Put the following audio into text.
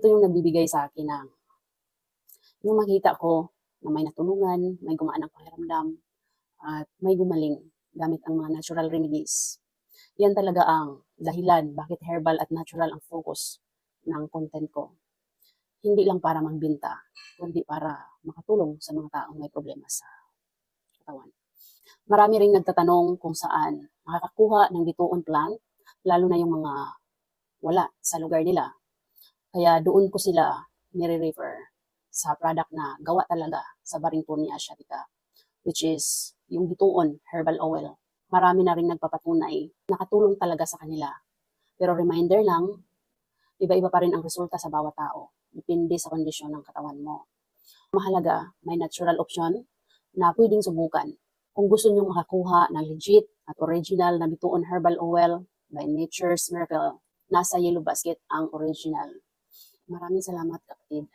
ito yung nagbibigay sa akin ng yung makita ko na may natulungan, may gumaan ang pakiramdam, at may gumaling gamit ang mga natural remedies. Yan talaga ang dahilan bakit herbal at natural ang focus ng content ko. Hindi lang para magbenta, kundi para makatulong sa mga taong may problema sa katawan. Marami ring nagtatanong kung saan makakakuha ng bituon plant, lalo na yung mga wala sa lugar nila. Kaya doon ko sila nire-refer sa product na gawa talaga sa Baringtonia asiatica, which is yung bituon herbal oil. Marami na rin nagpapatunay, nakatulong talaga sa kanila. Pero reminder lang, iba-iba pa rin ang resulta sa bawat tao. Depende sa kondisyon ng katawan mo. Mahalaga, may natural option na pwedeng subukan. Kung gusto nyo makakuha ng legit at original na bituon herbal oil by Nature's Miracle, nasa Yellow Basket ang original. Maraming salamat, kapatid.